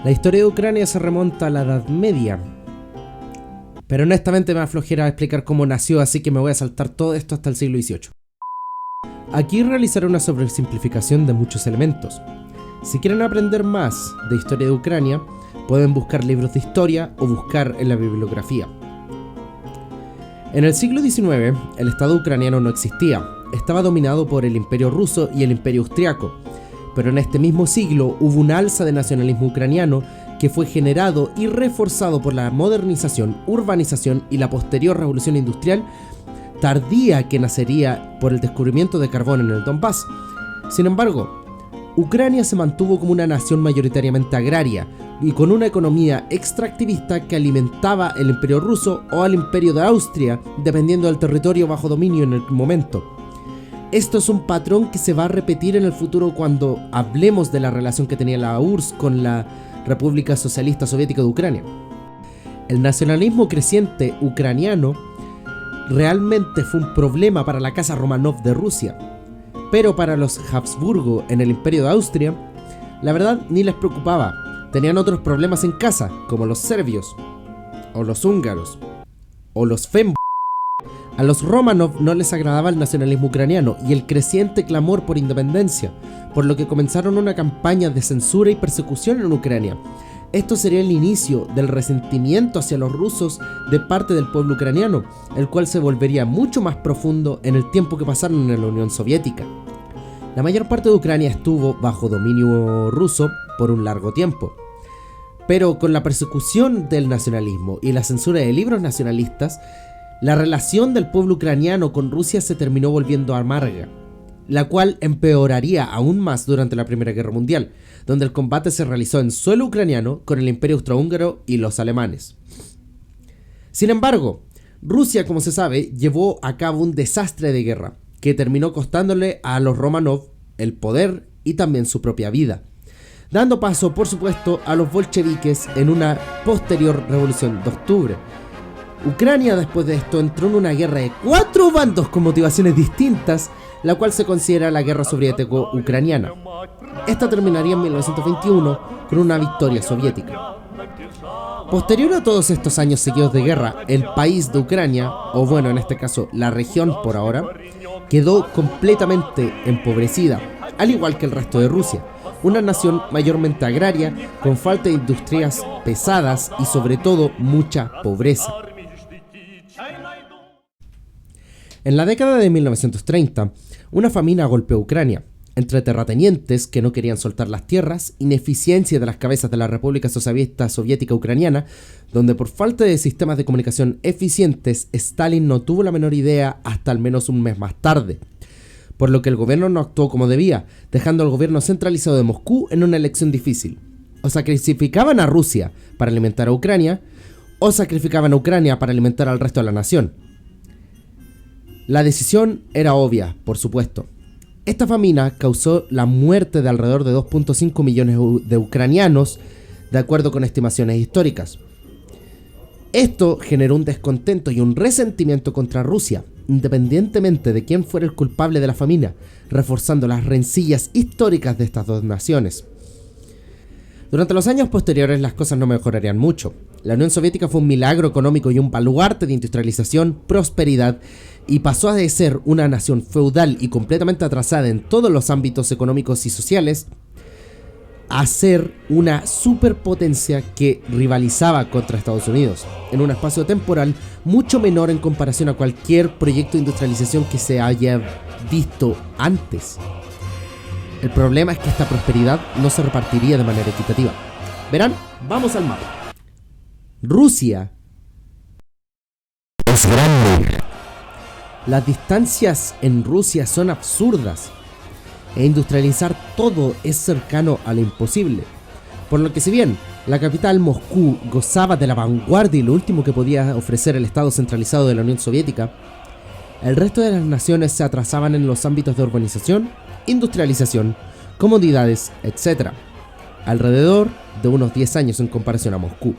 La historia de Ucrania se remonta a la Edad Media, pero honestamente me da flojera explicar cómo nació, así que me voy a saltar todo esto hasta el siglo XVIII. Aquí realizaré una sobresimplificación de muchos elementos. Si quieren aprender más de historia de Ucrania, pueden buscar libros de historia o buscar en la bibliografía. En el siglo XIX, el Estado ucraniano no existía, estaba dominado por el Imperio Ruso y el Imperio Austriaco, pero en este mismo siglo hubo un alza de nacionalismo ucraniano que fue generado y reforzado por la modernización, urbanización y la posterior revolución industrial tardía que nacería por el descubrimiento de carbón en el Donbass. Sin embargo, Ucrania se mantuvo como una nación mayoritariamente agraria y con una economía extractivista que alimentaba el Imperio Ruso o al Imperio de Austria, dependiendo del territorio bajo dominio en el momento. Esto es un patrón que se va a repetir en el futuro cuando hablemos de la relación que tenía la URSS con la República Socialista Soviética de Ucrania. El nacionalismo creciente ucraniano realmente fue un problema para la casa Romanov de Rusia, pero para los Habsburgo en el Imperio de Austria, la verdad ni les preocupaba. Tenían otros problemas en casa, como los serbios, o los húngaros, o los fembo. A los Romanov no les agradaba el nacionalismo ucraniano y el creciente clamor por independencia, por lo que comenzaron una campaña de censura y persecución en Ucrania. Esto sería el inicio del resentimiento hacia los rusos de parte del pueblo ucraniano, el cual se volvería mucho más profundo en el tiempo que pasaron en la Unión Soviética. La mayor parte de Ucrania estuvo bajo dominio ruso por un largo tiempo, pero con la persecución del nacionalismo y la censura de libros nacionalistas, la relación del pueblo ucraniano con Rusia se terminó volviendo amarga, la cual empeoraría aún más durante la Primera Guerra Mundial, donde el combate se realizó en suelo ucraniano con el Imperio Austrohúngaro y los alemanes. Sin embargo, Rusia, como se sabe, llevó a cabo un desastre de guerra, que terminó costándole a los Romanov el poder y también su propia vida, dando paso, por supuesto, a los bolcheviques en una posterior revolución de octubre. Ucrania después de esto entró en una guerra de 4 bandos con motivaciones distintas, la cual se considera la guerra soviético-ucraniana. Esta terminaría en 1921 con una victoria soviética. Posterior a todos estos años seguidos de guerra, el país de Ucrania, o bueno, en este caso la región por ahora, quedó completamente empobrecida, al igual que el resto de Rusia, una nación mayormente agraria, con falta de industrias pesadas y sobre todo mucha pobreza. En la década de 1930, una famina golpeó a Ucrania, entre terratenientes que no querían soltar las tierras, ineficiencia de las cabezas de la República Socialista Soviética Ucraniana, donde por falta de sistemas de comunicación eficientes, Stalin no tuvo la menor idea hasta al menos un mes más tarde, por lo que el gobierno no actuó como debía, dejando al gobierno centralizado de Moscú en una elección difícil. O sacrificaban a Rusia para alimentar a Ucrania, o sacrificaban a Ucrania para alimentar al resto de la nación. La decisión era obvia, por supuesto. Esta famina causó la muerte de alrededor de 2.5 millones de ucranianos, de acuerdo con estimaciones históricas. Esto generó un descontento y un resentimiento contra Rusia, independientemente de quién fuera el culpable de la famina, reforzando las rencillas históricas de estas dos naciones. Durante los años posteriores las cosas no mejorarían mucho. La Unión Soviética fue un milagro económico y un baluarte de industrialización, prosperidad, y pasó a ser una nación feudal y completamente atrasada en todos los ámbitos económicos y sociales, a ser una superpotencia que rivalizaba contra Estados Unidos, en un espacio temporal mucho menor en comparación a cualquier proyecto de industrialización que se haya visto antes. El problema es que esta prosperidad no se repartiría de manera equitativa. Verán, vamos al mapa. Rusia es grande. Las distancias en Rusia son absurdas e industrializar todo es cercano a lo imposible. Por lo que si bien la capital Moscú gozaba de la vanguardia y lo último que podía ofrecer el Estado centralizado de la Unión Soviética, el resto de las naciones se atrasaban en los ámbitos de urbanización, industrialización, comodidades, etc. Alrededor de unos 10 años en comparación a Moscú.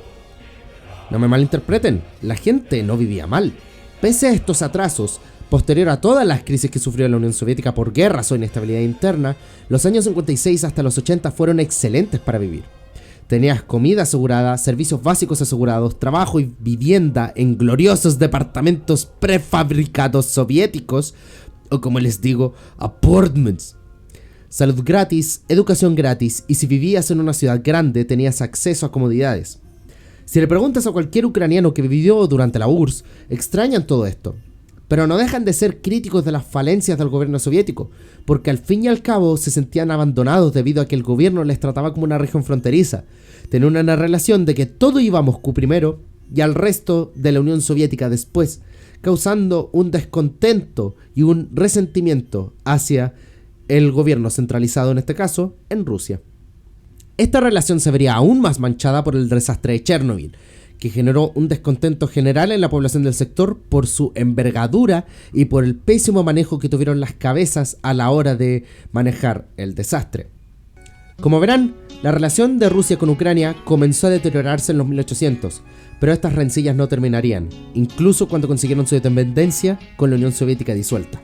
No me malinterpreten, la gente no vivía mal. Pese a estos atrasos, posterior a todas las crisis que sufrió la Unión Soviética por guerras o inestabilidad interna, los años 56 hasta los 80 fueron excelentes para vivir. Tenías comida asegurada, servicios básicos asegurados, trabajo y vivienda en gloriosos departamentos prefabricados soviéticos, o como les digo, apartments. Salud gratis, educación gratis, y si vivías en una ciudad grande tenías acceso a comodidades. Si le preguntas a cualquier ucraniano que vivió durante la URSS, extrañan todo esto, pero no dejan de ser críticos de las falencias del gobierno soviético, porque al fin y al cabo se sentían abandonados debido a que el gobierno les trataba como una región fronteriza. Tenían una relación de que todo iba a Moscú primero y al resto de la Unión Soviética después, causando un descontento y un resentimiento hacia el gobierno centralizado, en este caso, en Rusia. Esta relación se vería aún más manchada por el desastre de Chernobyl, que generó un descontento general en la población del sector por su envergadura y por el pésimo manejo que tuvieron las cabezas a la hora de manejar el desastre. Como verán, la relación de Rusia con Ucrania comenzó a deteriorarse en los 1800, pero estas rencillas no terminarían, incluso cuando consiguieron su independencia con la Unión Soviética disuelta.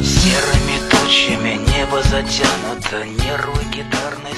Серыми тучами небо затянуто нервы гитарной